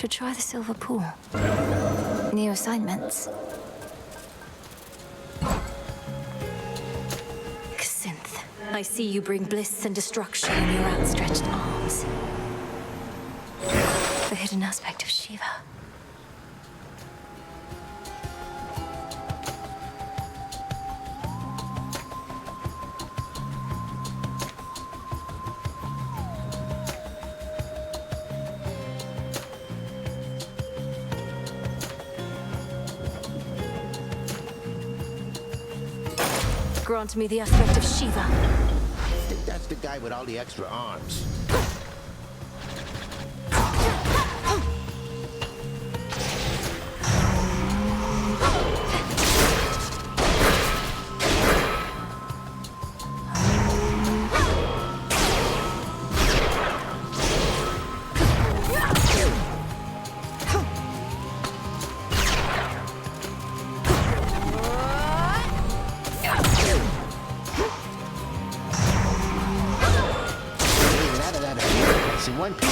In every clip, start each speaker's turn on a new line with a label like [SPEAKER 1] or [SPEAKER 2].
[SPEAKER 1] Should try the silver pool. New assignments. Synth, I see you bring bliss and destruction in your outstretched arms. The hidden aspect of Shiva. Grant me the aspect of Shiva.
[SPEAKER 2] I think that's the guy with all the extra arms. In one piece.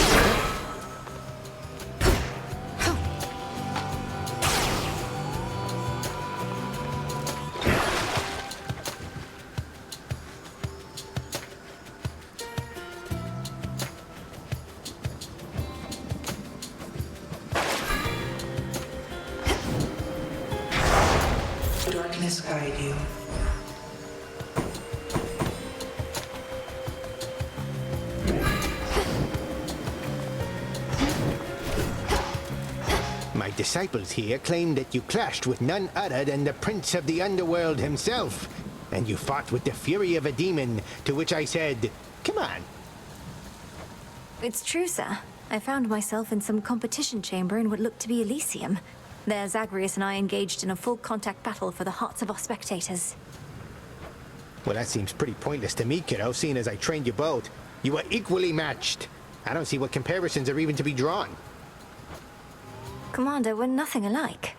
[SPEAKER 3] Darkness guide you.
[SPEAKER 2] My disciples here claim that you clashed with none other than the Prince of the Underworld himself, and you fought with the fury of a demon, to which I said, come on.
[SPEAKER 1] It's true, sir. I found myself in some competition chamber in what looked to be Elysium. There, Zagreus and I engaged in a full-contact battle for the hearts of our spectators.
[SPEAKER 2] Well, that seems pretty pointless to me, kiddo, seeing as I trained you both. You were equally matched. I don't see what comparisons are even to be drawn.
[SPEAKER 1] Commander, we're nothing alike.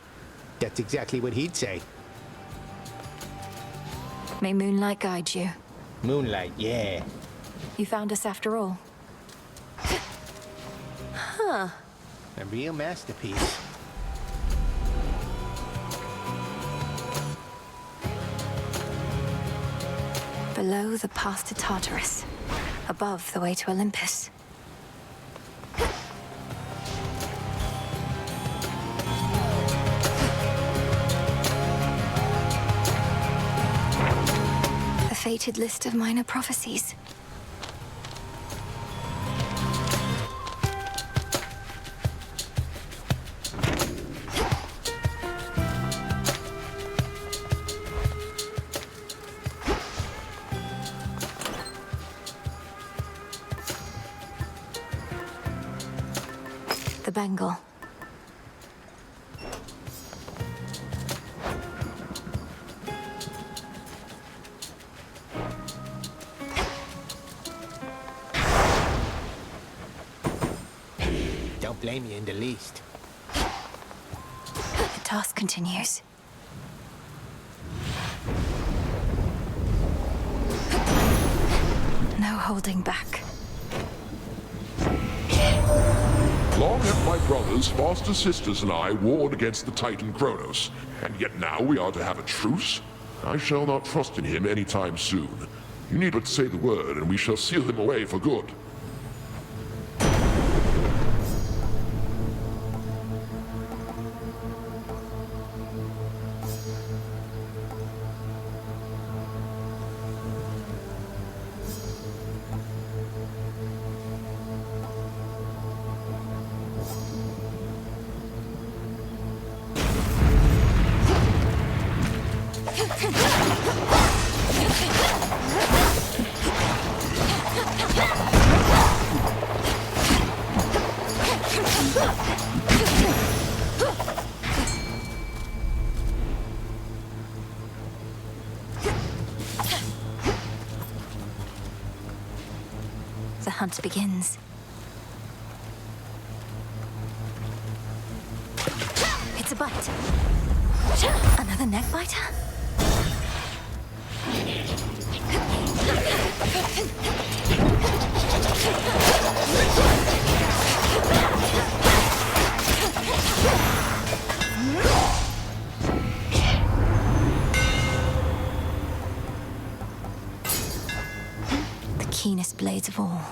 [SPEAKER 2] That's exactly what he'd say.
[SPEAKER 1] May moonlight guide you.
[SPEAKER 2] Moonlight, yeah.
[SPEAKER 1] You found us after all. Huh.
[SPEAKER 2] A real masterpiece.
[SPEAKER 1] Below, the path to Tartarus. Above, the way to Olympus. A fated list of minor prophecies. The bangle.
[SPEAKER 2] Don't blame you in the least.
[SPEAKER 1] The task continues. No holding back.
[SPEAKER 4] Long have my brothers, foster sisters, and I warred against the Titan Kronos, and yet now we are to have a truce? I shall not trust in him any time soon. You need but say the word, and we shall seal him away for good.
[SPEAKER 1] The hunt begins. It's a bite. Another neck biter? keenest blades of all.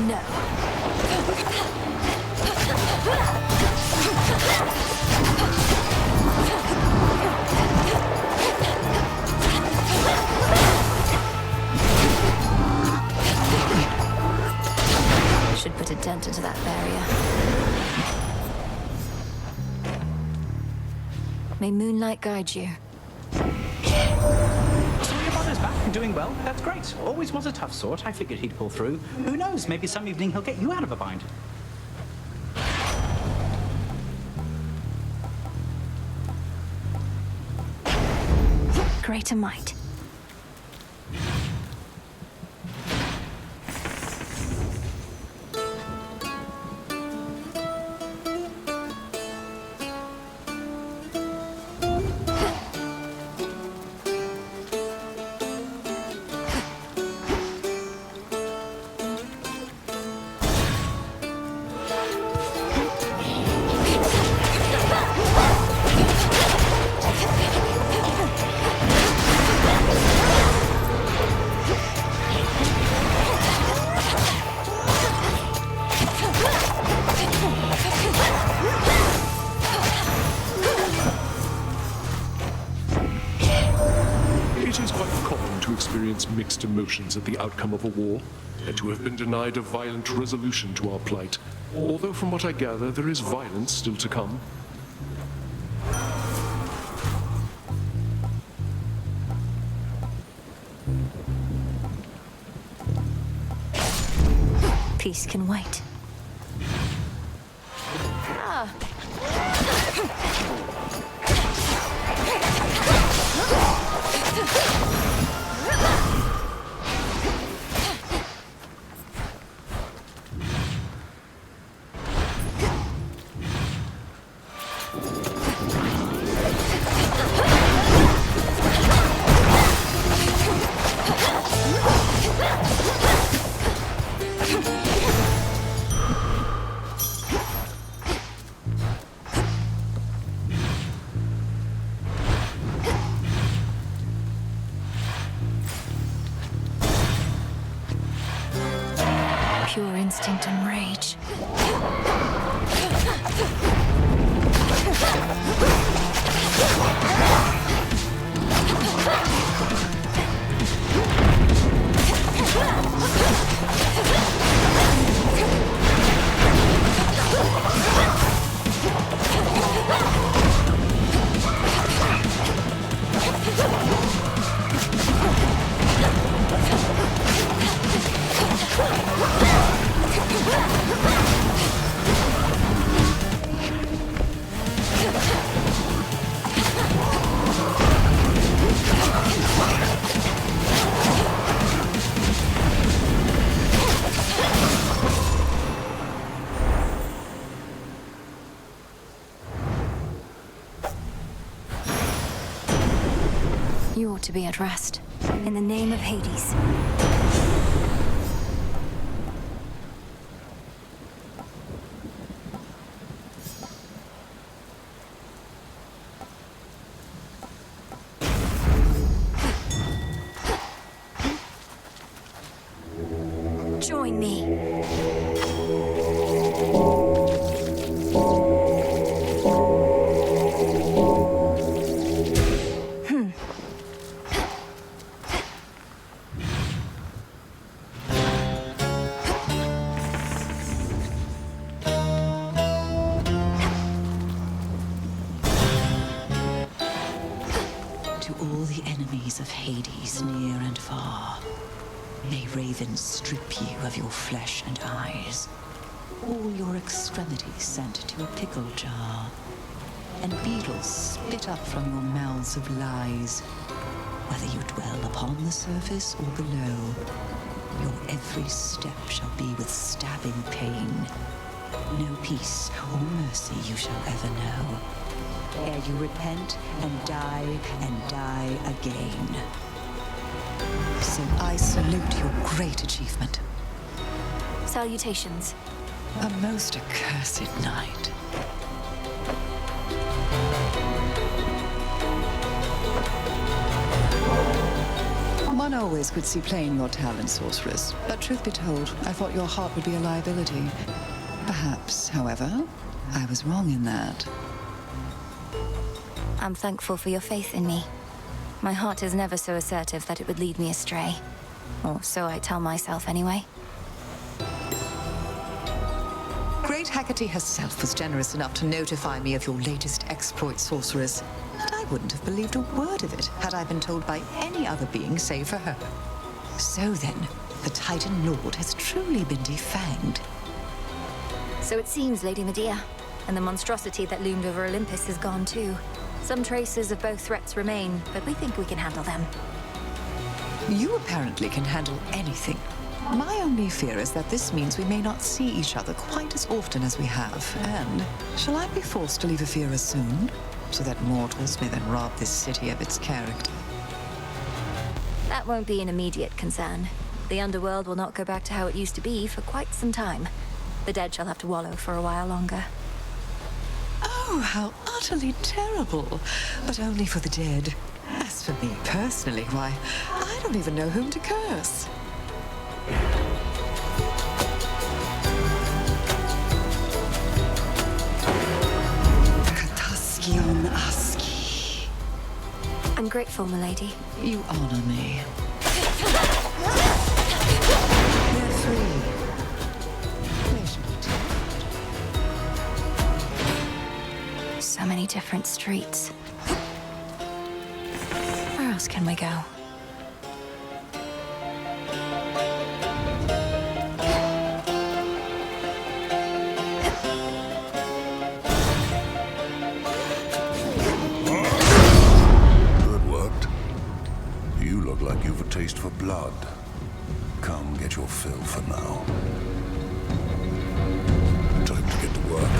[SPEAKER 1] No. Should put a dent into that barrier. May moonlight guide you.
[SPEAKER 3] So your brother's back and doing well? That's great. Always was a tough sort. I figured he'd pull through. Who knows? Maybe some evening he'll get you out of a bind.
[SPEAKER 1] Greater might.
[SPEAKER 5] It is quite common to experience mixed emotions at the outcome of a war, and to have been denied a violent resolution to our plight. Although from what I gather, there is violence still to come.
[SPEAKER 1] Peace can wait. Ah. Pure instinct and rage. You ought to be at rest. In the name of Hades. Join me.
[SPEAKER 6] To all the enemies of Hades, near and far, may ravens strip you of your flesh and eyes, all your extremities sent to a pickle jar, and beetles spit up from your mouths of lies. Whether you dwell upon the surface or below, your every step shall be with stabbing pain. No peace or mercy you shall ever know, ere you repent and die again. So I salute your great achievement.
[SPEAKER 1] Salutations.
[SPEAKER 6] A most accursed night. One always could see plain your talent, sorceress. But truth be told, I thought your heart would be a liability. Perhaps, however, I was wrong in that.
[SPEAKER 1] I'm thankful for your faith in me. My heart is never so assertive that it would lead me astray. Or so I tell myself anyway.
[SPEAKER 6] Great Hecate herself was generous enough to notify me of your latest exploit, sorceress. And I wouldn't have believed a word of it had I been told by any other being save for her. So then, the Titan Lord has truly been defanged.
[SPEAKER 1] So it seems, Lady Medea. And the monstrosity that loomed over Olympus is gone too. Some traces of both threats remain, but we think we can handle them.
[SPEAKER 6] You apparently can handle anything. My only fear is that this means we may not see each other quite as often as we have. And shall I be forced to leave Ephira soon, so that mortals may then rob this city of its character?
[SPEAKER 1] That won't be an immediate concern. The underworld will not go back to how it used to be for quite some time. The dead shall have to wallow for a while longer.
[SPEAKER 6] Oh, how utterly terrible. But only for the dead. As for me personally, why, I don't even know whom to curse. Kataskion Aski.
[SPEAKER 1] I'm grateful, milady.
[SPEAKER 6] You honor me. They're free. They should be tamed.
[SPEAKER 1] So many different streets. Where else can we go?
[SPEAKER 7] Like you've a taste for blood. Come get your fill for now. Time to get to work.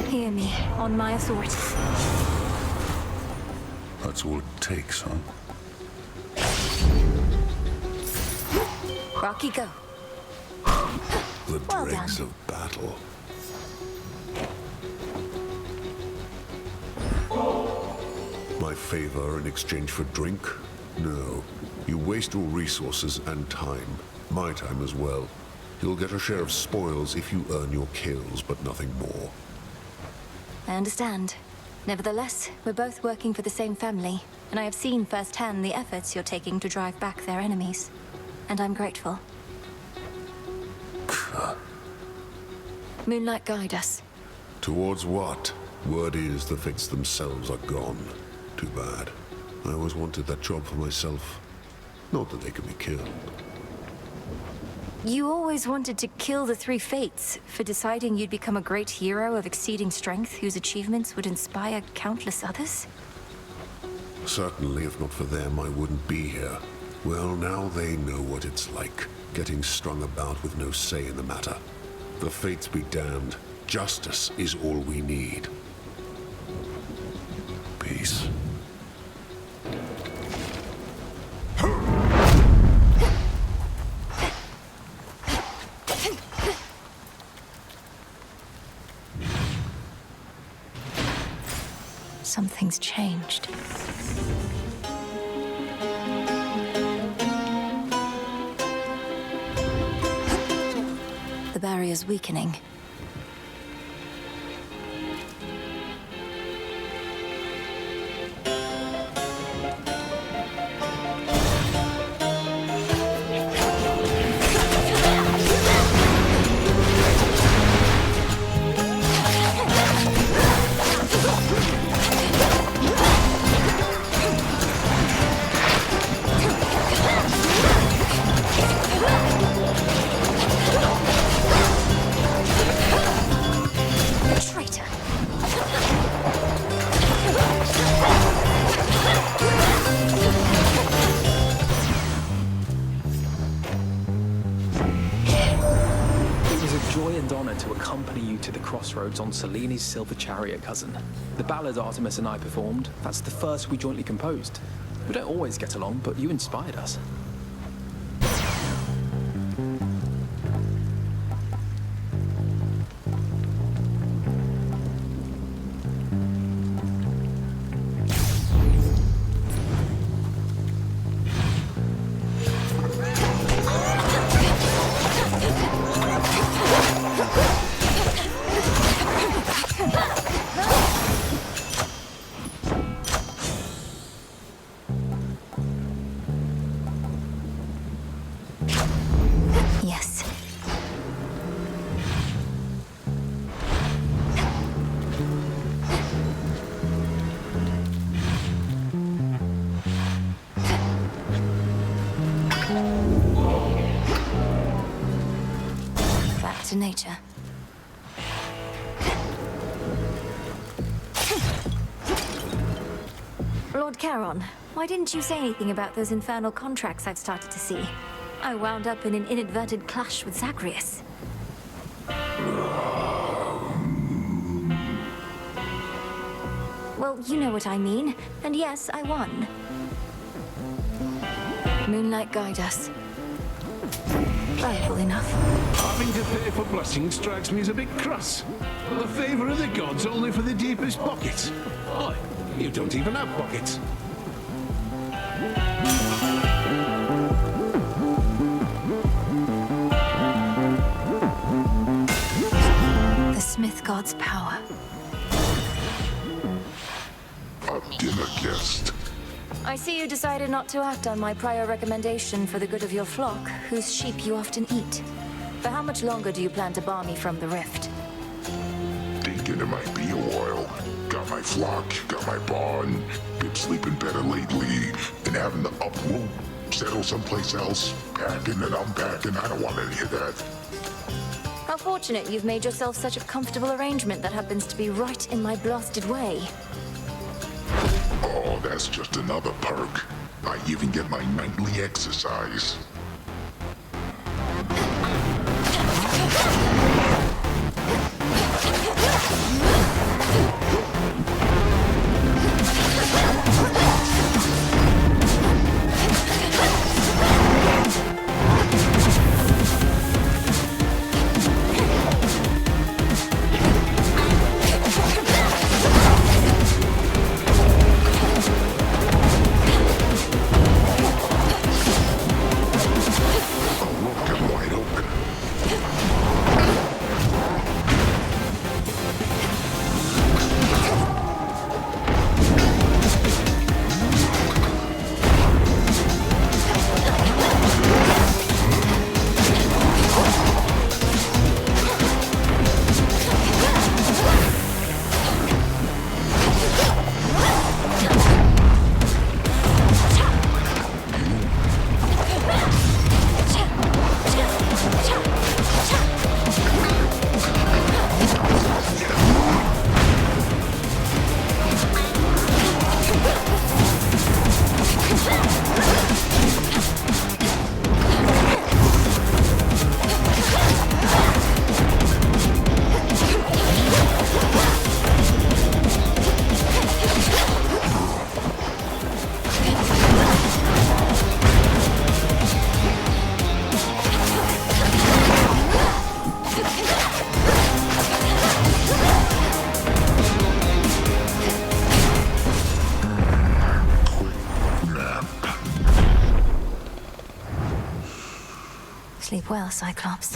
[SPEAKER 1] Hear me, on my authority.
[SPEAKER 7] That's all it takes, huh?
[SPEAKER 1] Rocky, go.
[SPEAKER 7] The
[SPEAKER 1] Well
[SPEAKER 7] dregs
[SPEAKER 1] done.
[SPEAKER 7] of battle. My favor in exchange for drink? No. You waste your resources and time. My time as well. You'll get a share of spoils if you earn your kills, but nothing more.
[SPEAKER 1] I understand. Nevertheless, we're both working for the same family, and I have seen firsthand the efforts you're taking to drive back their enemies. And I'm grateful. Moonlight, guide us.
[SPEAKER 7] Towards what? Word is the fates themselves are gone. Too bad. I always wanted that job for myself. Not that they could be killed.
[SPEAKER 1] You always wanted to kill the three fates for deciding you'd become a great hero of exceeding strength whose achievements would inspire countless others?
[SPEAKER 7] Certainly, if not for them, I wouldn't be here. Well, now they know what it's like, getting strung about with no say in the matter. The fates be damned. Justice is all we need. Peace.
[SPEAKER 1] Something's changed. barrier's weakening.
[SPEAKER 8] Crossroads on Seleni's Silver Chariot, cousin. The ballad Artemis and I performed, that's the first we jointly composed. We don't always get along, but you inspired us. To nature. Lord Charon, why didn't you say anything about those infernal contracts I've started to see? I wound up in an inadvertent clash with Zagreus. Well, you know what I mean. And yes, I won. Moonlight, guide us. Valuable enough.
[SPEAKER 9] Having to pay for blessings strikes me as a bit crass. The favor of the gods only for the deepest pockets. Oi, you don't even have pockets.
[SPEAKER 1] The Smith God's power.
[SPEAKER 4] A dinner guest.
[SPEAKER 1] I see you decided not to act on my prior recommendation for the good of your flock, whose sheep you often eat. For how much longer do you plan to bar me from the rift?
[SPEAKER 4] Thinking it might be a while. Got my flock, got my barn. Been sleeping better lately. Been having to uproot, settle someplace else. Packing and unpacking, I don't want any of that.
[SPEAKER 1] How fortunate you've made yourself such a comfortable arrangement that happens to be right in my blasted way.
[SPEAKER 4] Oh, that's just another perk. I even get my nightly exercise.
[SPEAKER 1] Sleep well, Cyclops.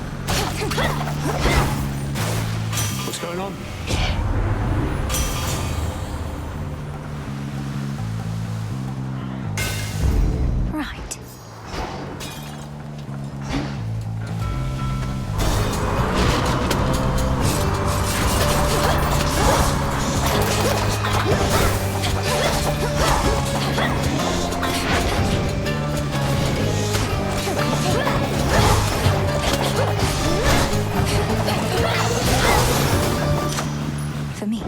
[SPEAKER 9] going on?
[SPEAKER 1] Right. For me.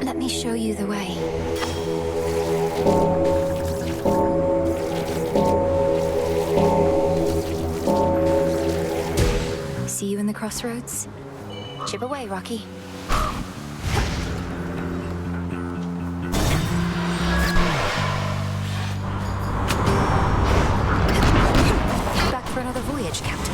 [SPEAKER 1] Let me show you the way. See you in the crossroads? Chip away, Rocky. Back for another voyage, Captain.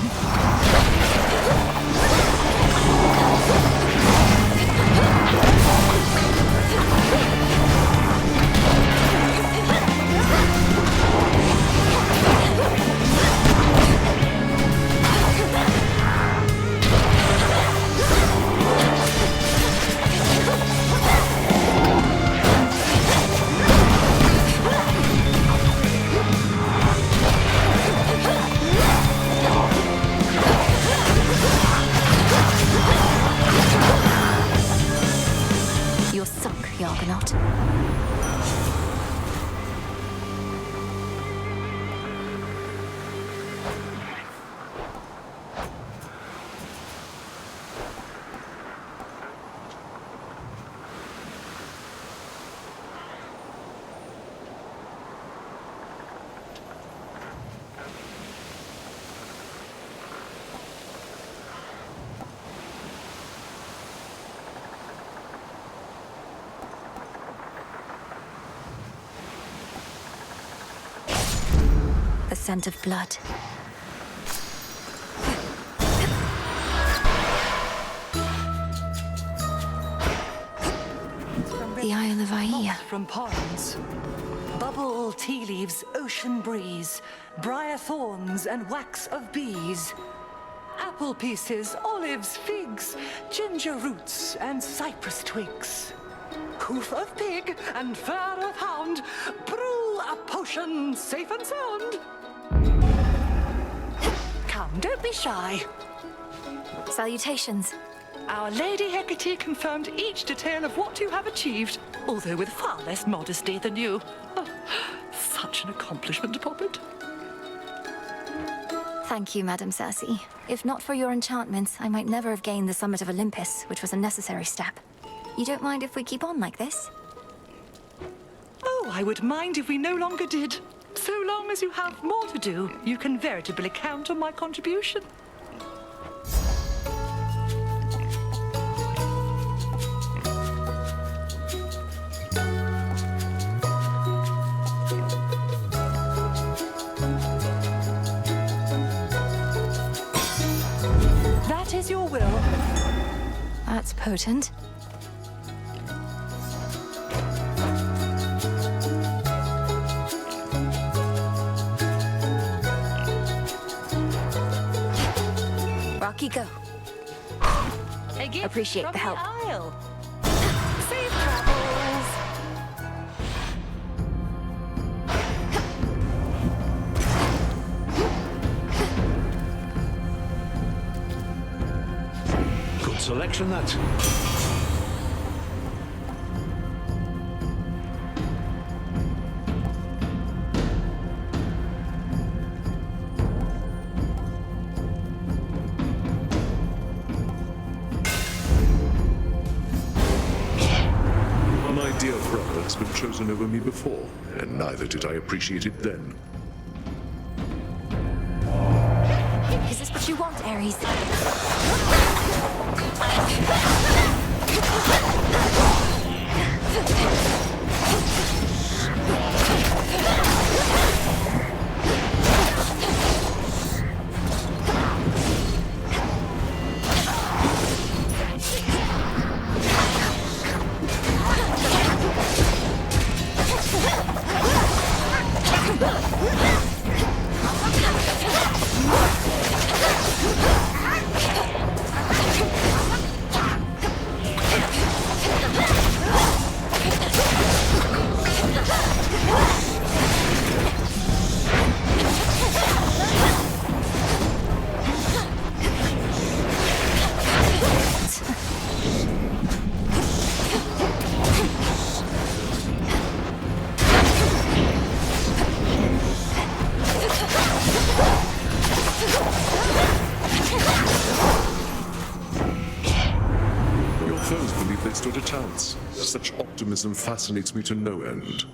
[SPEAKER 1] You're sunk, Argonaut. The scent of blood. The Isle of Aia.
[SPEAKER 10] From ponds, bubble tea leaves, ocean breeze, briar thorns and wax of bees, apple pieces, olives, figs, ginger roots and cypress twigs, hoof of pig and fur of hound, brew a potion safe and sound. Come, don't be shy.
[SPEAKER 1] Salutations.
[SPEAKER 10] Our Lady Hecate confirmed each detail of what you have achieved, although with far less modesty than you. Oh, such an accomplishment, Poppet.
[SPEAKER 1] Thank you, Madam Circe. If not for your enchantments, I might never have gained the summit of Olympus, which was a necessary step. You don't mind if we keep on like this?
[SPEAKER 10] Oh, I would mind if we no longer did. So long as you have more to do, you can veritably count on my contribution. That is your will.
[SPEAKER 1] That's potent. Rocky, go.
[SPEAKER 10] A gift
[SPEAKER 1] Appreciate
[SPEAKER 10] from
[SPEAKER 1] the help.
[SPEAKER 10] Isle. Safe travels.
[SPEAKER 9] Good selection, that.
[SPEAKER 5] My dear brother has been chosen over me before, and neither did I appreciate it then.
[SPEAKER 1] Is this what you want, Ares?
[SPEAKER 5] always believed they stood a chance. Such optimism fascinates me to no end.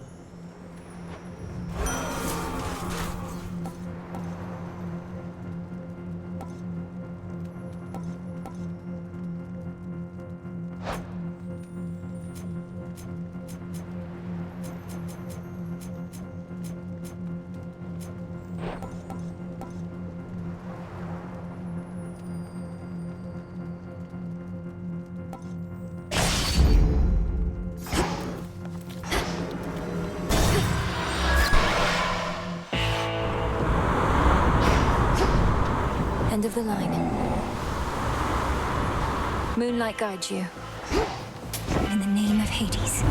[SPEAKER 1] End of the line. Moonlight guides you. In the name of Hades.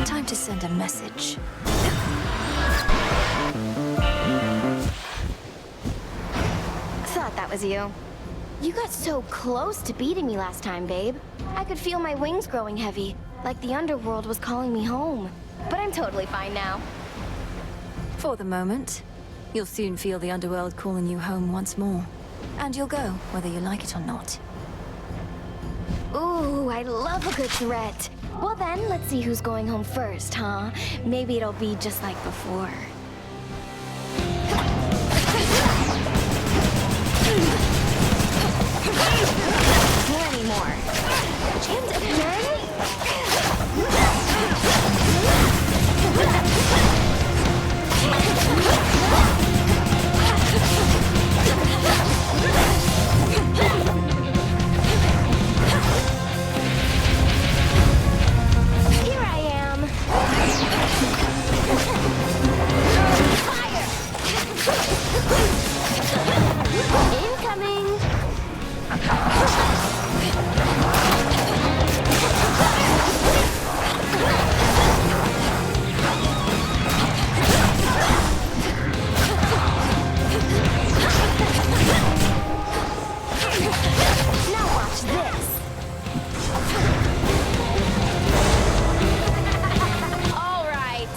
[SPEAKER 1] Time to send a message.
[SPEAKER 11] Thought that was you. You got so close to beating me last time, babe. I could feel my wings growing heavy, like the underworld was calling me home. But I'm totally fine now.
[SPEAKER 1] For the moment. You'll soon feel the underworld calling you home once more. And you'll go, whether you like it or not.
[SPEAKER 11] Ooh, I love a good threat. Well then, let's see who's going home first, huh? Maybe it'll be just like before. Plenty more. And again? Here I am. Fire! Incoming! Now watch this. All right.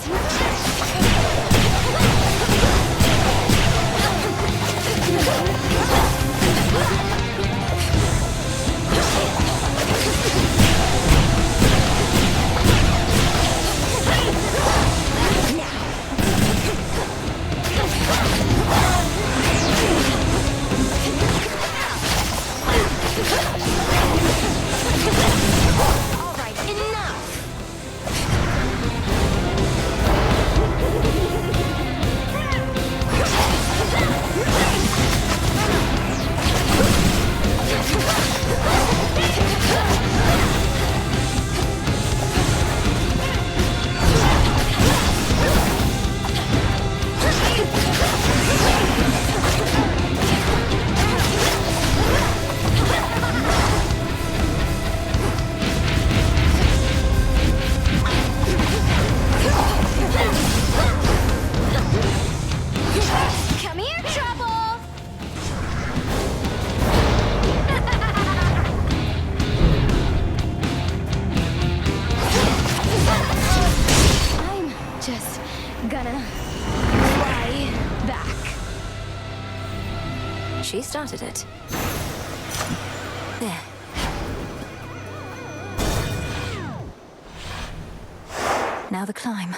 [SPEAKER 11] All right, enough. Come here, trouble! I'm just gonna fly back.
[SPEAKER 1] She started it. There. Now the climb.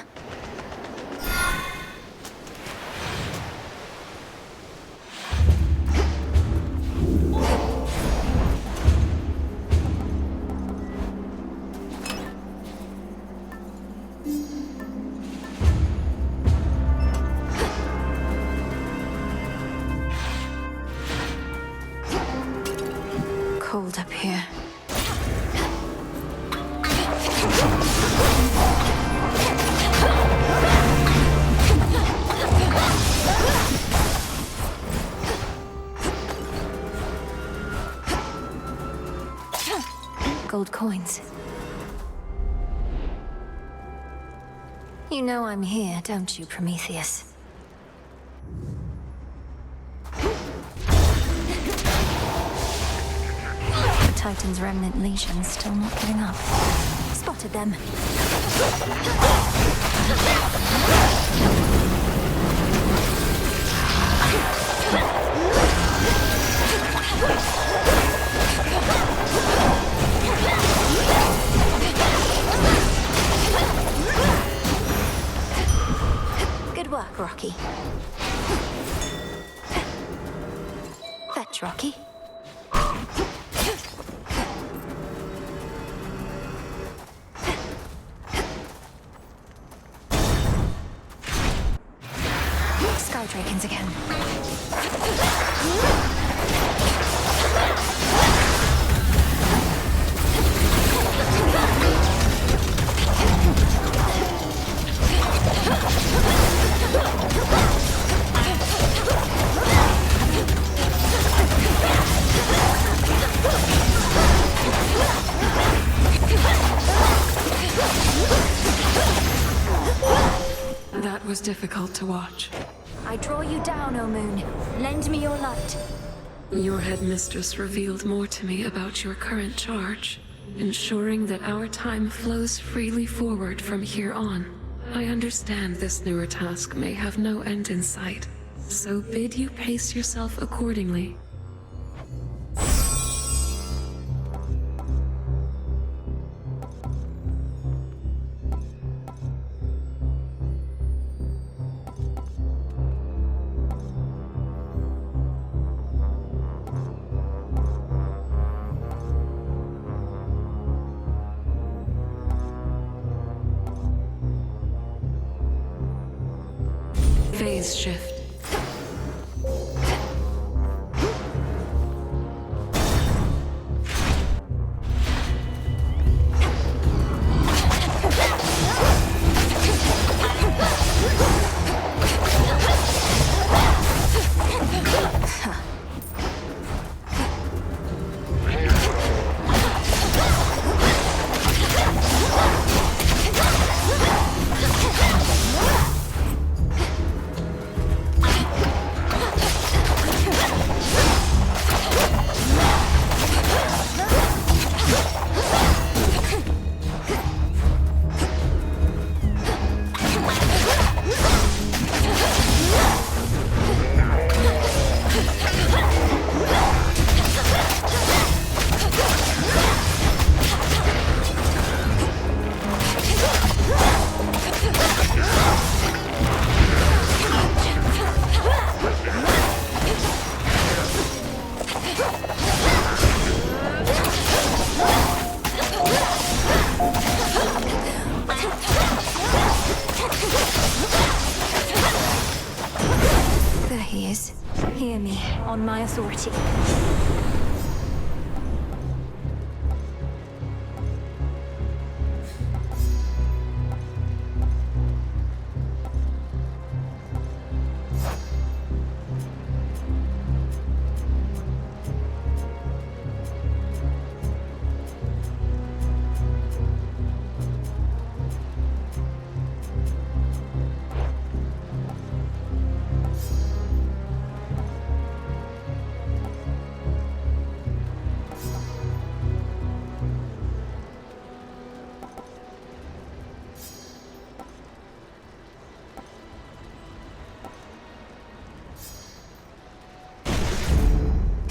[SPEAKER 1] Cold up here. Gold coins. You know I'm here, don't you, Prometheus? The Titan's remnant legion still not giving up. Spotted them. Rocky. Fetch, Rocky. Sky Dragons again.
[SPEAKER 12] That was difficult to watch.
[SPEAKER 1] I draw you down, O Moon. Lend me your light.
[SPEAKER 12] Your headmistress revealed more to me about your current charge, ensuring that our time flows freely forward from here on. I understand this newer task may have no end in sight, so bid you pace yourself accordingly. Phase shift.
[SPEAKER 1] There he is. Hear me, on my authority.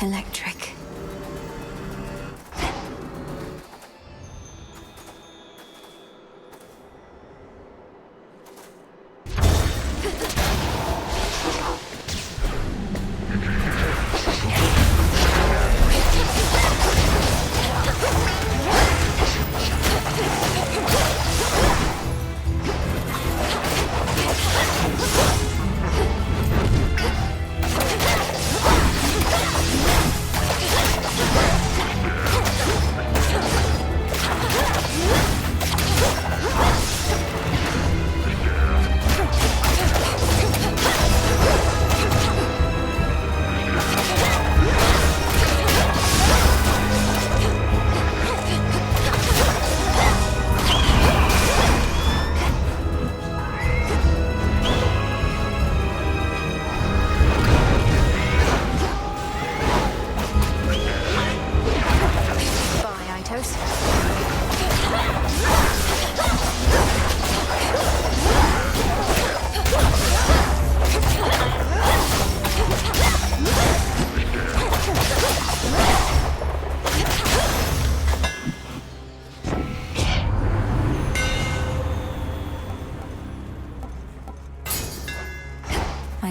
[SPEAKER 1] Electric.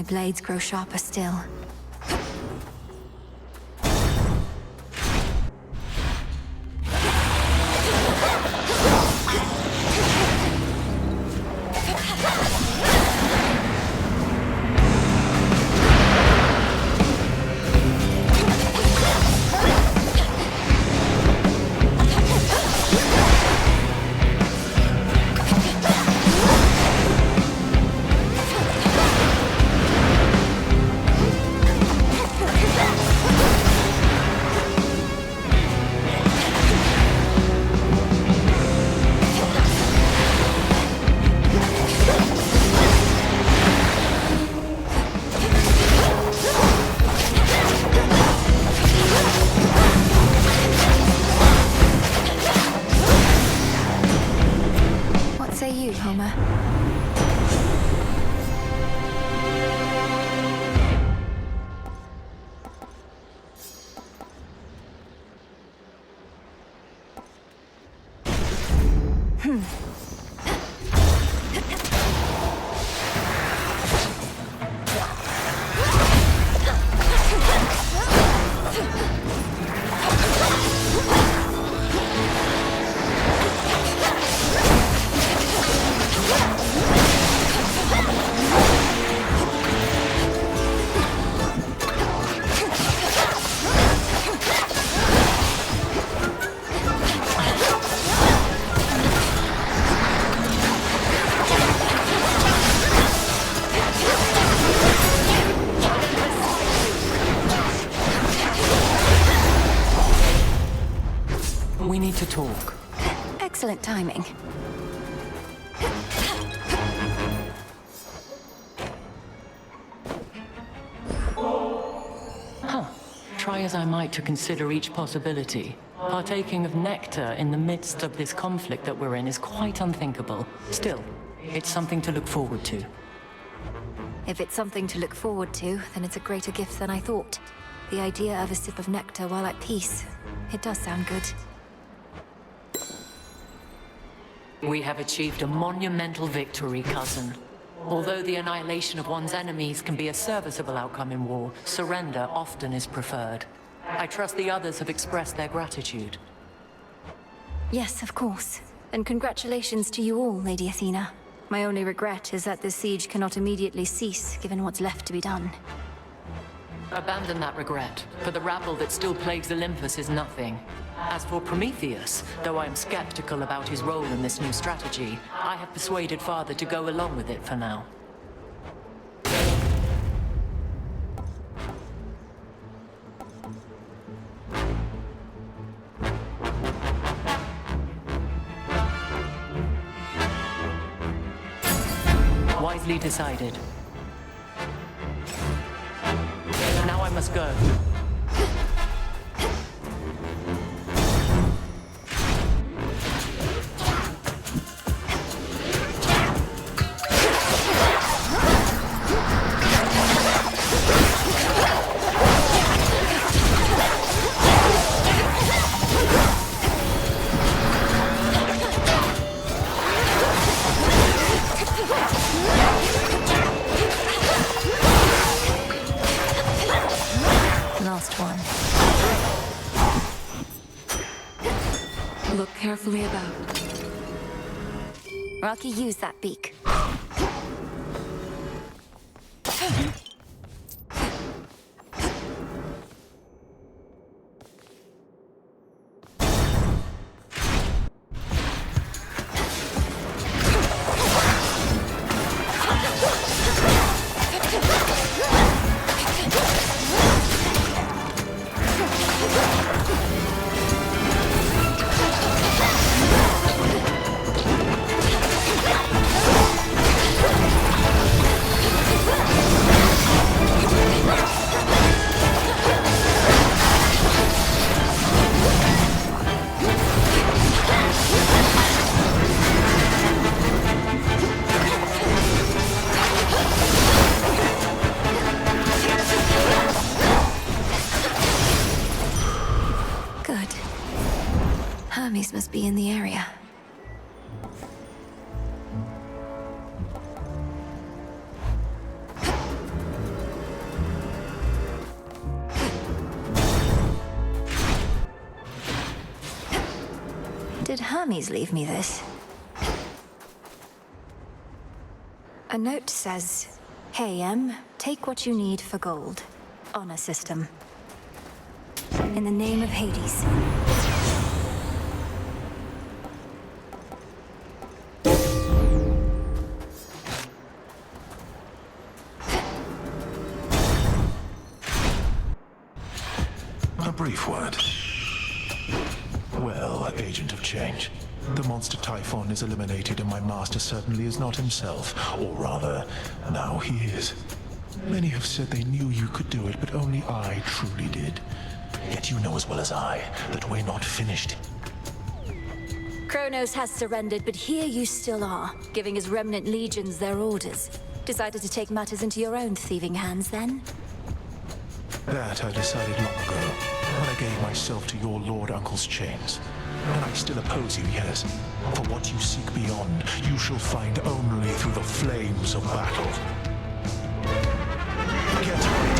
[SPEAKER 1] My blades grow sharper still.
[SPEAKER 6] We need to talk.
[SPEAKER 1] Excellent timing.
[SPEAKER 6] Try as I might to consider each possibility. Partaking of nectar in the midst of this conflict that we're in is quite unthinkable. Still, it's something to look forward to.
[SPEAKER 1] If it's something to look forward to, then it's a greater gift than I thought. The idea of a sip of nectar while at peace. It does sound good.
[SPEAKER 6] We have achieved a monumental victory, cousin. Although the annihilation of one's enemies can be a serviceable outcome in war, surrender often is preferred. I trust the others have expressed their gratitude.
[SPEAKER 1] Yes, of course. And congratulations to you all, Lady Athena. My only regret is that this siege cannot immediately cease, given what's left to be done.
[SPEAKER 6] Abandon that regret, for the rabble that still plagues Olympus is nothing. As for Prometheus, though I am skeptical about his role in this new strategy, I have persuaded Father to go along with it for now. Wisely decided. Now I must go.
[SPEAKER 1] Last one.
[SPEAKER 12] Look carefully about.
[SPEAKER 1] Rocky, use that beak. Hermes must be in the area. Hermes leave me this? A note says, "Hey, take what you need for gold. Honor system. In the name of Hades."
[SPEAKER 13] A brief word. Well, Agent of Change, the monster Typhon is eliminated and my master certainly is not himself. Or rather, now he is. Many have said they knew you could do it, but only I truly did. Yet you know as well as I that we're not finished.
[SPEAKER 1] Kronos has surrendered, but here you still are, giving his remnant legions their orders. Decided to take matters into your own thieving hands, then?
[SPEAKER 13] That I decided long ago, when I gave myself to your Lord Uncle's chains. And I still oppose you, yes. For what you seek beyond, you shall find only through the flames of battle. Get ready.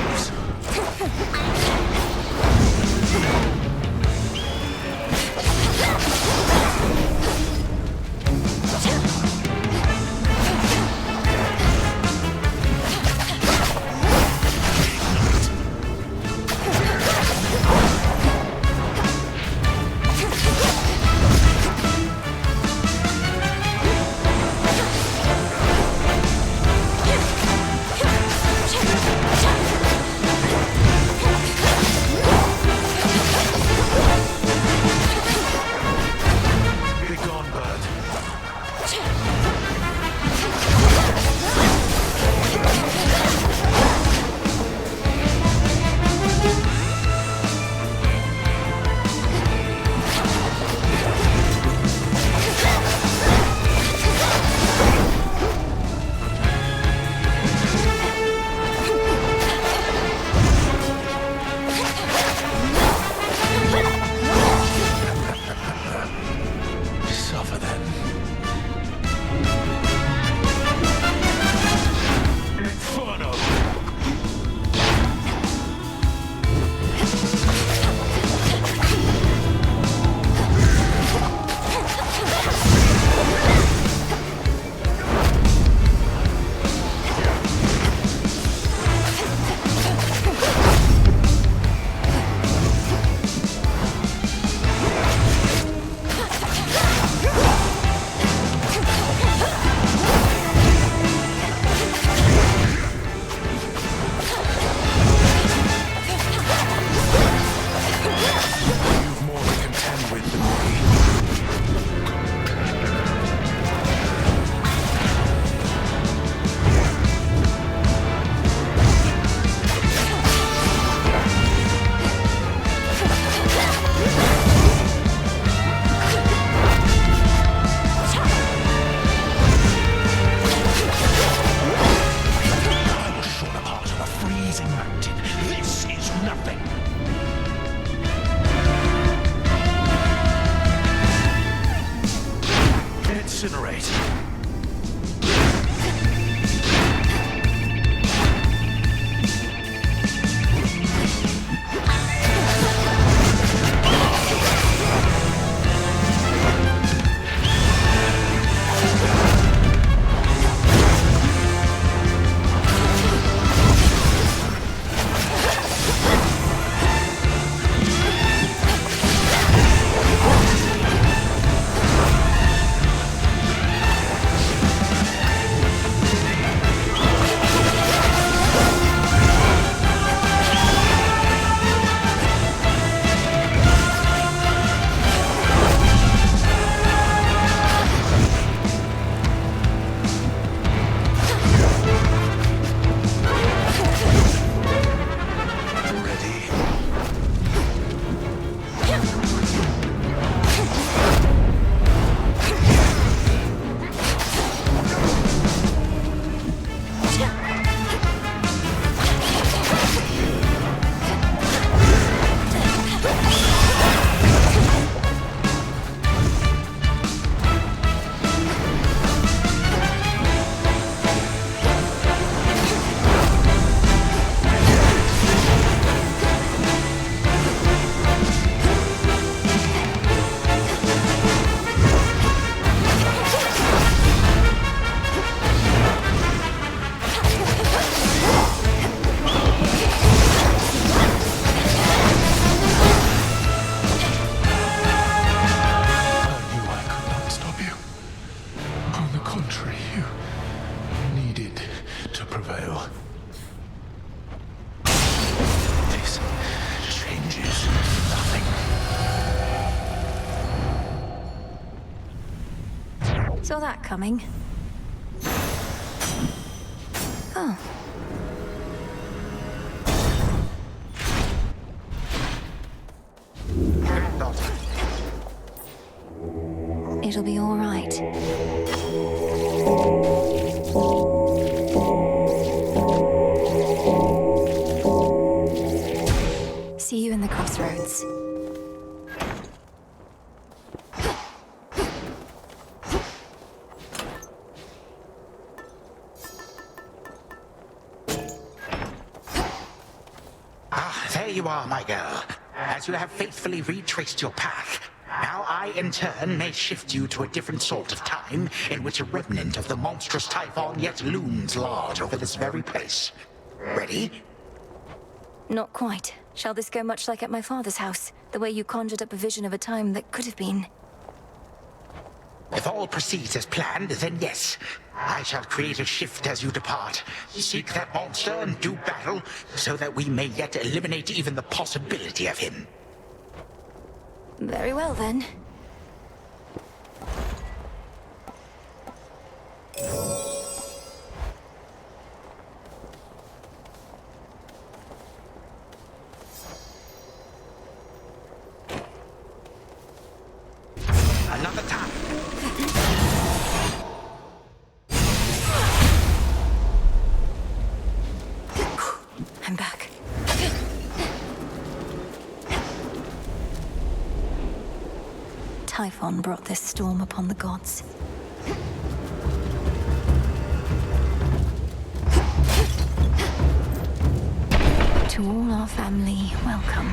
[SPEAKER 13] victory you needed to prevail. This changes nothing.
[SPEAKER 1] Saw that coming. Oh. It'll be all right. See you in the crossroads.
[SPEAKER 14] There you are, my girl. As you have faithfully retraced your path, now I, in turn, may shift you to a different sort of time in which a remnant of the monstrous Typhon yet looms large over this very place. Ready?
[SPEAKER 1] Not quite. Shall this go much like at my father's house? The way you conjured up a vision of a time that could have been?
[SPEAKER 14] If all proceeds as planned, then yes. I shall create a shift as you depart. Seek that monster and do battle, so that we may yet eliminate even the possibility of him.
[SPEAKER 1] Very well, then.
[SPEAKER 14] Another time.
[SPEAKER 1] I'm back. Typhon brought this storm upon the gods. To all our family, welcome.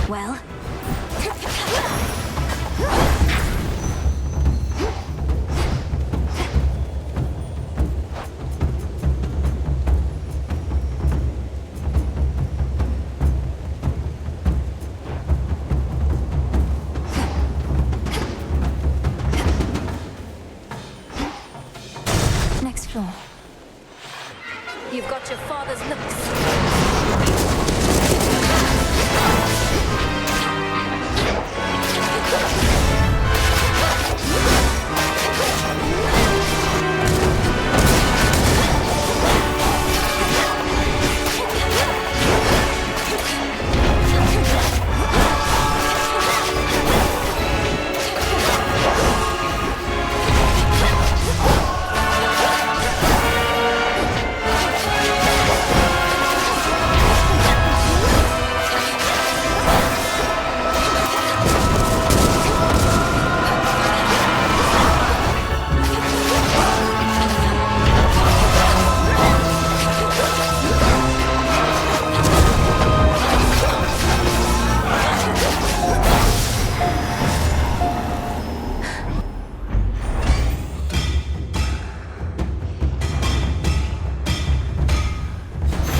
[SPEAKER 1] Well? Next floor. You've got your father's looks.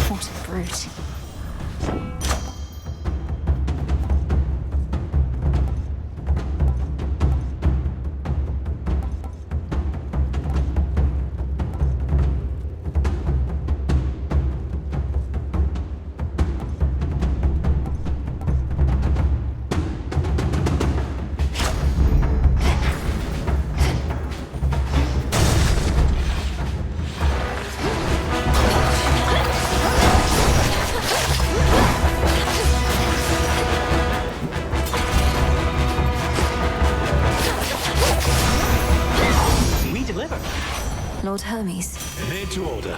[SPEAKER 1] What a brute.
[SPEAKER 15] We deliver.
[SPEAKER 1] Lord Hermes.
[SPEAKER 9] Made to order.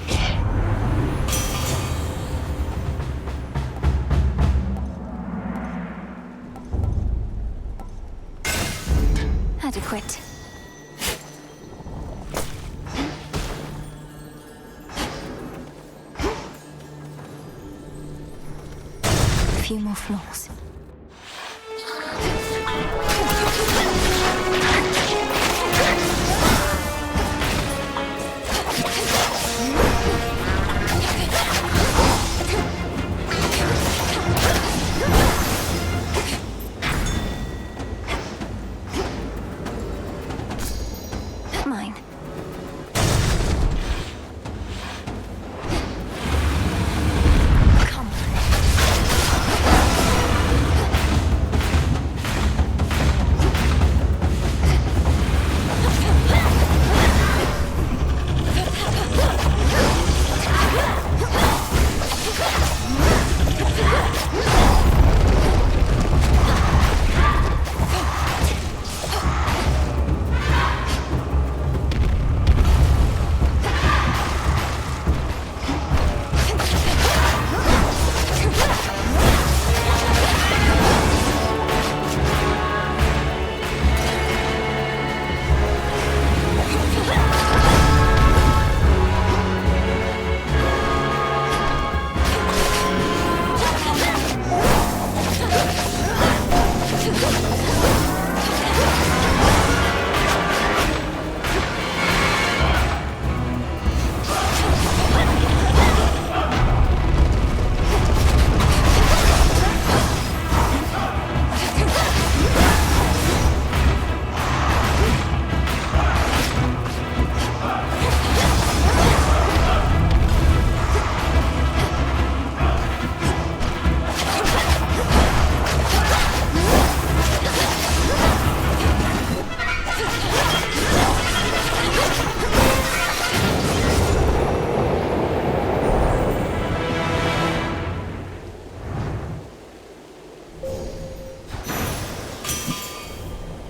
[SPEAKER 1] quit. A few more floors. Mine. Come on.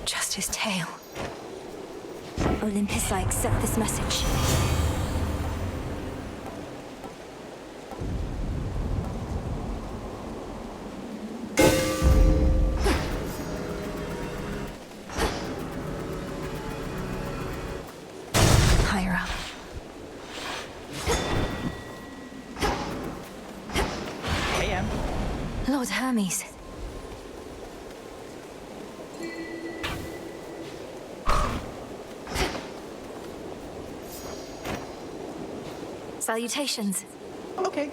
[SPEAKER 1] Just his tail. Olympus, I accept this message. Higher up.
[SPEAKER 14] AM.
[SPEAKER 1] Lord Hermes. Salutations.
[SPEAKER 14] Okay.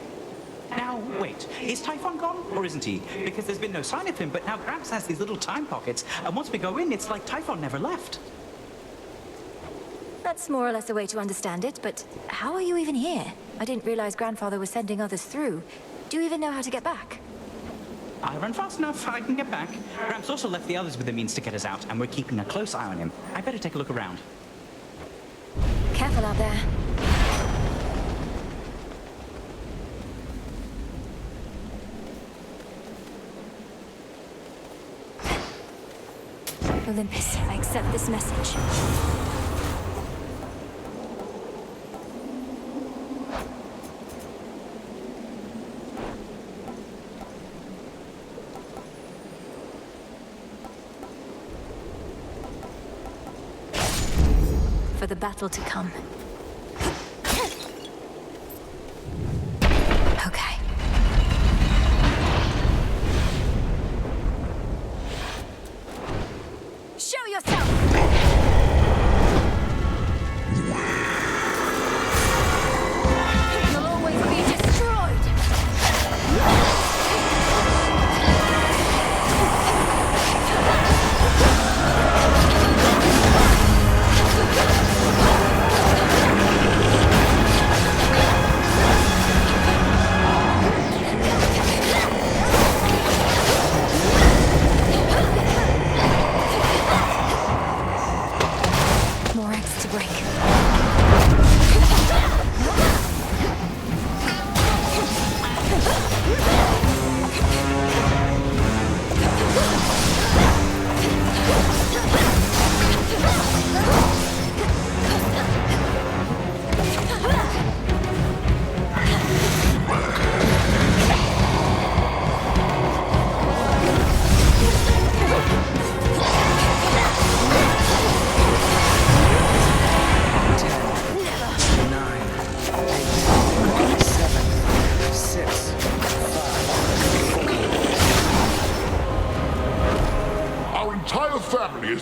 [SPEAKER 14] Now, wait. Is Typhon gone, or isn't he? Because there's been no sign of him, but now Gramps has these little time pockets, and once we go in, it's like Typhon never left.
[SPEAKER 1] That's more or less a way to understand it, but how are you even here? I didn't realize Grandfather was sending others through. Do you even know how to get back?
[SPEAKER 14] I run fast enough, I can get back. Gramps also left the others with the means to get us out, and we're keeping a close eye on him. I better take a look around.
[SPEAKER 1] Careful out there. Olympus, I accept this message. For the battle to come. Okay. Show yourself! You'll always be destroyed!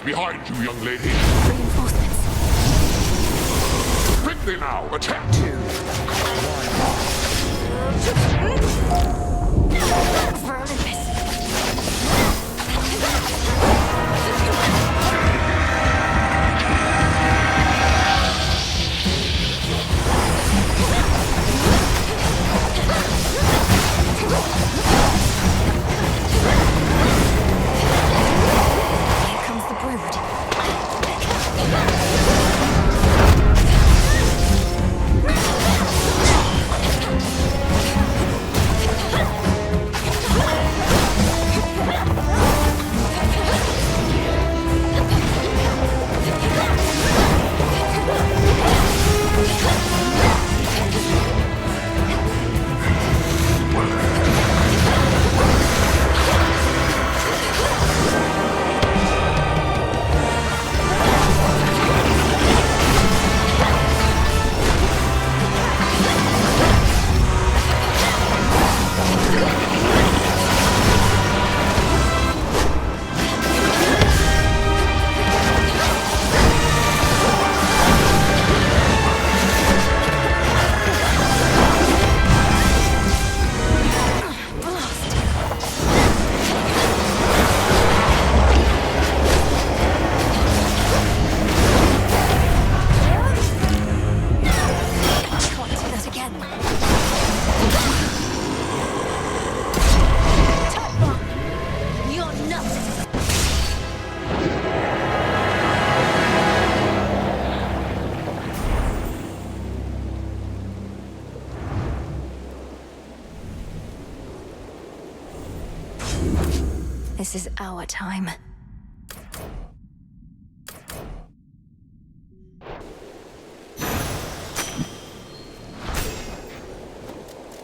[SPEAKER 4] behind you, young lady.
[SPEAKER 1] Reinforcements.
[SPEAKER 4] Quickly now, attack!
[SPEAKER 3] 2, 1.
[SPEAKER 1] For Olympus. Here comes the brood. This is our time.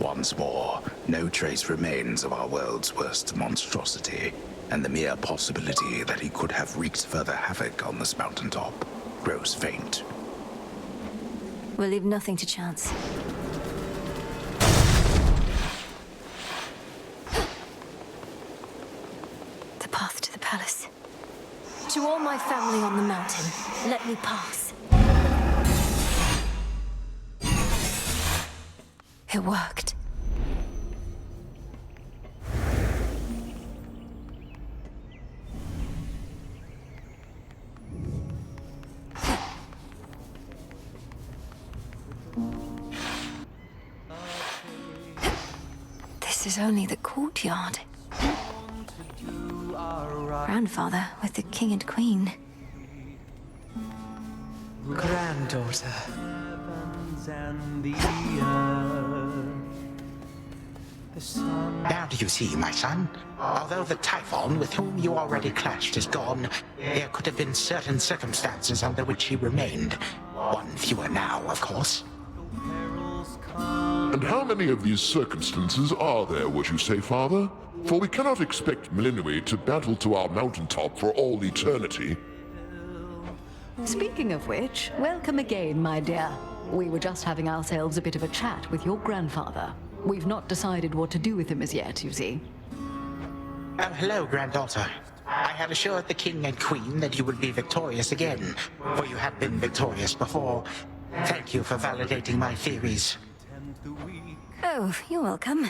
[SPEAKER 14] Once more, no trace remains of our world's worst monstrosity, and the mere possibility that he could have wreaked further havoc on this mountaintop grows faint.
[SPEAKER 1] We'll leave nothing to chance. The path to the palace. To all my family on the mountain, let me pass. It worked. This is only the courtyard. Grandfather with the king and queen.
[SPEAKER 15] Granddaughter.
[SPEAKER 14] Now do you see, my son? Although the Typhon with whom you already clashed is gone, there could have been certain circumstances under which he remained. One fewer now, of course.
[SPEAKER 4] And how many of these circumstances are there, would you say, Father? For we cannot expect Melinui to battle to our mountaintop for all eternity.
[SPEAKER 10] Speaking of which, welcome again, my dear. We were just having ourselves a bit of a chat with your grandfather. We've not decided what to do with him as yet, you see.
[SPEAKER 14] Oh, hello, granddaughter. I had assured the king and queen that you would be victorious again, for you have been victorious before. Thank you for validating my theories.
[SPEAKER 1] Oh, you're welcome.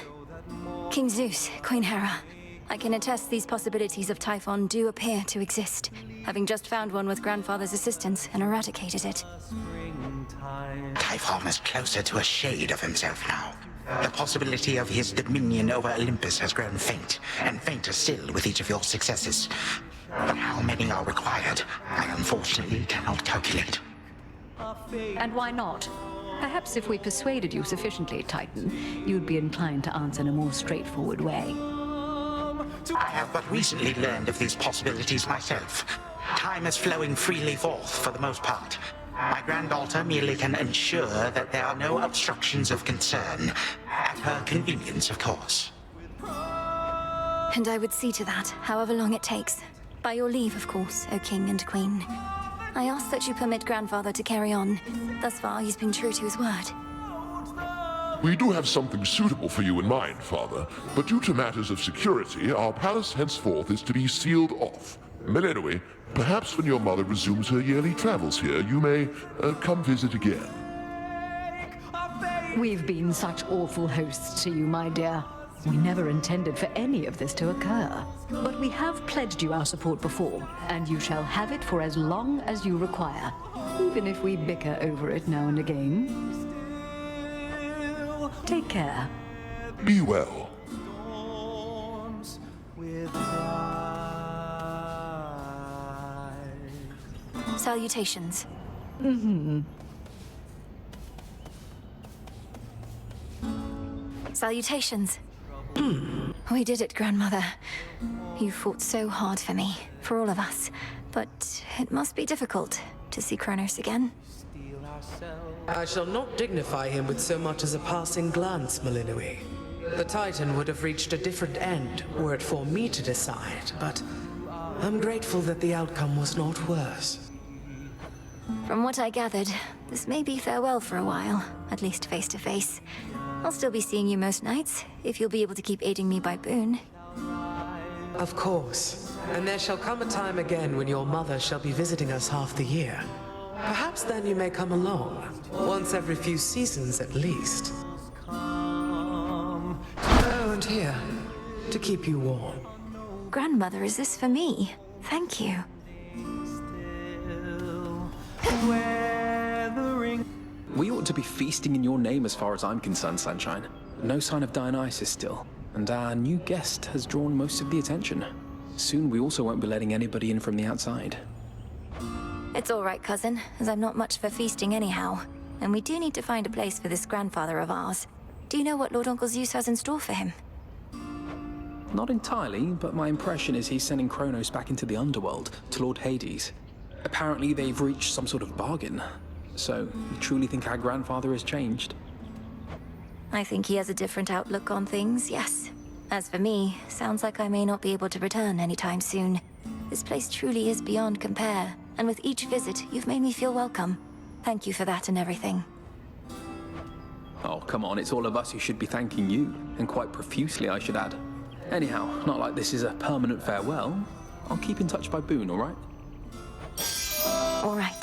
[SPEAKER 1] King Zeus, Queen Hera. I can attest these possibilities of Typhon do appear to exist, having just found one with Grandfather's assistance and eradicated it.
[SPEAKER 14] Typhon is closer to a shade of himself now. The possibility of his dominion over Olympus has grown faint, and fainter still with each of your successes. But how many are required, I unfortunately cannot calculate.
[SPEAKER 10] And why not? Perhaps if we persuaded you sufficiently, Titan, you'd be inclined to answer in a more straightforward way.
[SPEAKER 14] I have but recently learned of these possibilities myself. Time is flowing freely forth for the most part. My granddaughter merely can ensure that there are no obstructions of concern. At her convenience, of course.
[SPEAKER 1] And I would see to that, however long it takes. By your leave, of course, O King and Queen. I ask that you permit Grandfather to carry on. Thus far, he's been true to his word.
[SPEAKER 4] We do have something suitable for you in mind, Father, but due to matters of security, our palace henceforth is to be sealed off. Melenoi, perhaps when your mother resumes her yearly travels here, you may come visit again.
[SPEAKER 10] We've been such awful hosts to you, my dear. We never intended for any of this to occur. But we have pledged you our support before, and you shall have it for as long as you require, even if we bicker over it now and again. Take care.
[SPEAKER 4] Be well.
[SPEAKER 1] Salutations. Salutations. We did it, Grandmother. You fought so hard for me, for all of us. But it must be difficult to see Kronos again.
[SPEAKER 15] I shall not dignify him with so much as a passing glance, Melenoi. The Titan would have reached a different end were it for me to decide, but I'm grateful that the outcome was not worse.
[SPEAKER 1] From what I gathered, this may be farewell for a while, at least face to face. I'll still be seeing you most nights, if you'll be able to keep aiding me by boon.
[SPEAKER 15] Of course. And there shall come a time again when your mother shall be visiting us half the year. Perhaps then you may come along. Once every few seasons at least. Oh, and here, to keep you warm.
[SPEAKER 1] Grandmother, is this for me? Thank you.
[SPEAKER 8] We ought to be feasting in your name as far as I'm concerned, Sunshine. No sign of Dionysus still, and our new guest has drawn most of the attention. Soon we also won't be letting anybody in from the outside.
[SPEAKER 1] It's all right, cousin, as I'm not much for feasting anyhow. And we do need to find a place for this grandfather of ours. Do you know what Lord Uncle Zeus has in store for him?
[SPEAKER 8] Not entirely, but my impression is he's sending Kronos back into the underworld, to Lord Hades. Apparently they've reached some sort of bargain. So, you truly think our grandfather has changed?
[SPEAKER 1] I think he has a different outlook on things, yes. As for me, sounds like I may not be able to return anytime soon. This place truly is beyond compare, and with each visit, you've made me feel welcome. Thank you for that and everything.
[SPEAKER 8] Oh, come on, it's all of us who should be thanking you, and quite profusely, I should add. Anyhow, not like this is a permanent farewell. I'll keep in touch by boon, all right?
[SPEAKER 1] All right.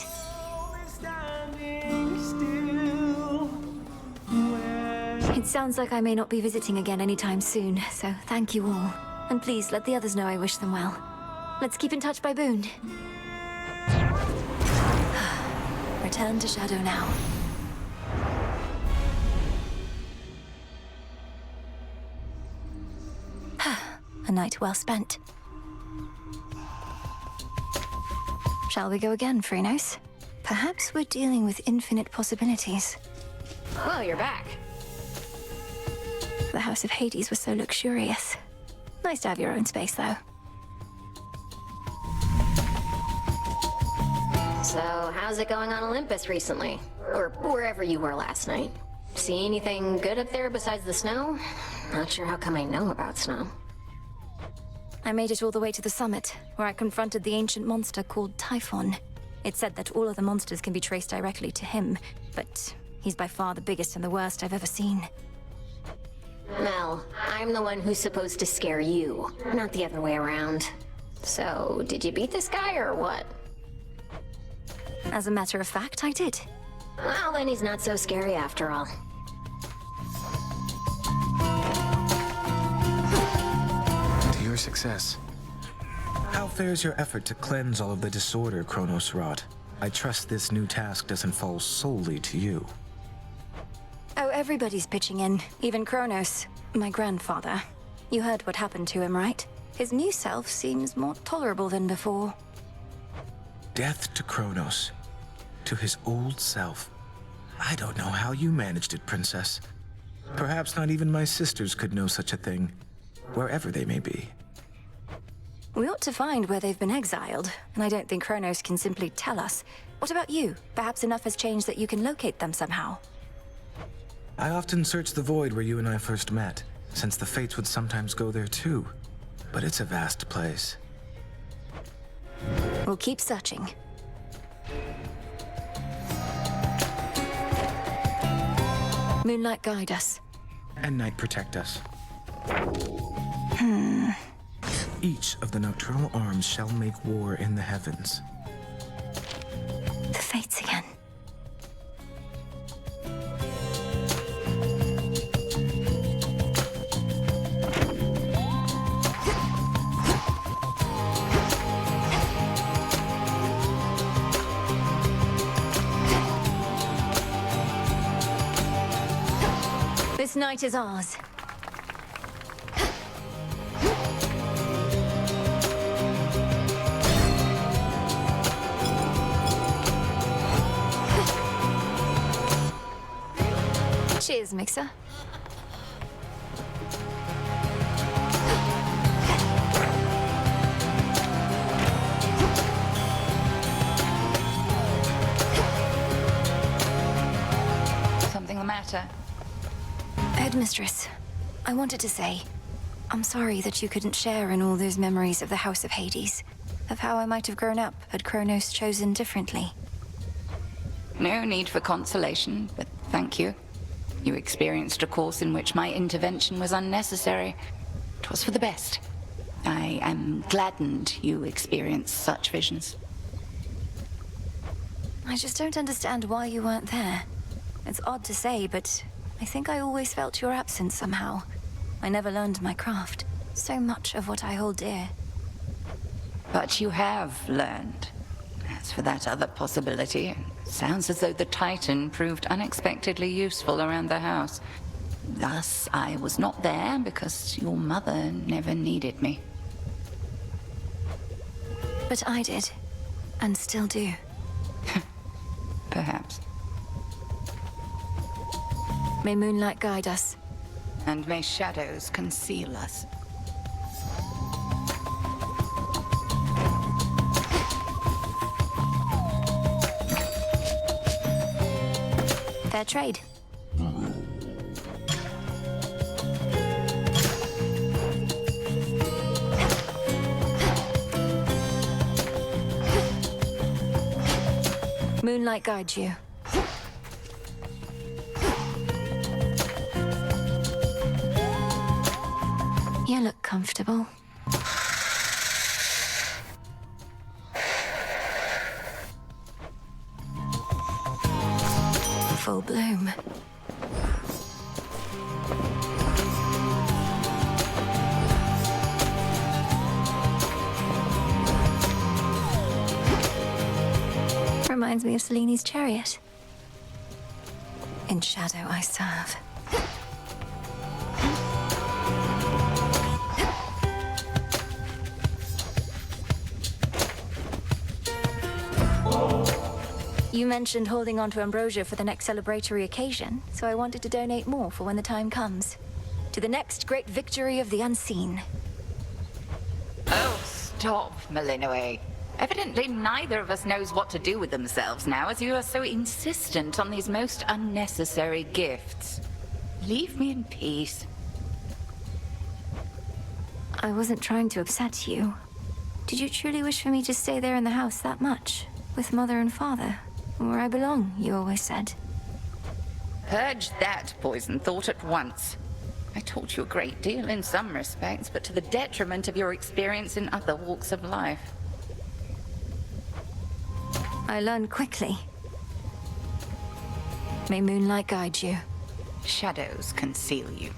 [SPEAKER 1] It sounds like I may not be visiting again anytime soon, so thank you all. And please let the others know I wish them well. Let's keep in touch by boon. Return to Shadow now. A night well spent. Shall we go again, Phrynos? Perhaps we're dealing with infinite possibilities.
[SPEAKER 11] Oh, you're back.
[SPEAKER 1] The House of Hades was so luxurious. Nice to have your own space, though.
[SPEAKER 11] So, how's it going on Olympus recently? Or wherever you were last night? See anything good up there besides the snow? Not sure how come I know about snow.
[SPEAKER 1] I made it all the way to the summit, where I confronted the ancient monster called Typhon. It said that all of the monsters can be traced directly to him, but he's by far the biggest and the worst I've ever seen.
[SPEAKER 11] Mel, I'm the one who's supposed to scare you, not the other way around. So, did you beat this guy or what?
[SPEAKER 1] As a matter of fact, I did.
[SPEAKER 11] Well, then he's not so scary after all.
[SPEAKER 16] To your success. How fares your effort to cleanse all of the disorder Kronos wrought? I trust this new task doesn't fall solely to you.
[SPEAKER 1] Oh, everybody's pitching in, even Kronos, my grandfather. You heard what happened to him, right? His new self seems more tolerable than before.
[SPEAKER 16] Death to Kronos. To his old self. I don't know how you managed it, Princess. Perhaps not even my sisters could know such a thing, wherever they may be.
[SPEAKER 1] We ought to find where they've been exiled, and I don't think Kronos can simply tell us. What about you? Perhaps enough has changed that you can locate them somehow.
[SPEAKER 16] I often search the void where you and I first met, since the Fates would sometimes go there too. But it's a vast place.
[SPEAKER 1] We'll keep searching. Moonlight guide us.
[SPEAKER 16] And night protect us. Each of the nocturnal arms shall make war in the heavens.
[SPEAKER 1] The fates again. This night is ours. Cheers, Mixer.
[SPEAKER 17] Something the matter?
[SPEAKER 1] Headmistress, I wanted to say, I'm sorry that you couldn't share in all those memories of the House of Hades, of how I might have grown up had Kronos chosen differently.
[SPEAKER 17] No need for consolation, but thank you. You experienced a course in which my intervention was unnecessary. It was for the best. I am gladdened you experienced such visions.
[SPEAKER 1] I just don't understand why you weren't there. It's odd to say, but I think I always felt your absence somehow. I never learned my craft. So much of what I hold dear.
[SPEAKER 17] But you have learned. As for that other possibility, it sounds as though the Titan proved unexpectedly useful around the house. Thus, I was not there because your mother never needed me.
[SPEAKER 1] But I did. And still do.
[SPEAKER 17] Perhaps.
[SPEAKER 1] May moonlight guide us.
[SPEAKER 17] And may shadows conceal us.
[SPEAKER 1] Fair trade. Moonlight guides you. You look comfortable. Full bloom. Reminds me of Seleni's chariot. In shadow I serve. You mentioned holding on to ambrosia for the next celebratory occasion, so I wanted to donate more for when the time comes. To the next great victory of the unseen.
[SPEAKER 17] Oh, stop, Malinoe. Evidently neither of us knows what to do with themselves now, as you are so insistent on these most unnecessary gifts. Leave me in peace.
[SPEAKER 1] I wasn't trying to upset you. Did you truly wish for me to stay there in the house that much? With Mother and Father? Where I belong, you always said.
[SPEAKER 17] Purge that poison thought at once. I taught you a great deal in some respects, but to the detriment of your experience in other walks of life.
[SPEAKER 1] I learned quickly. May moonlight guide you.
[SPEAKER 17] Shadows conceal you.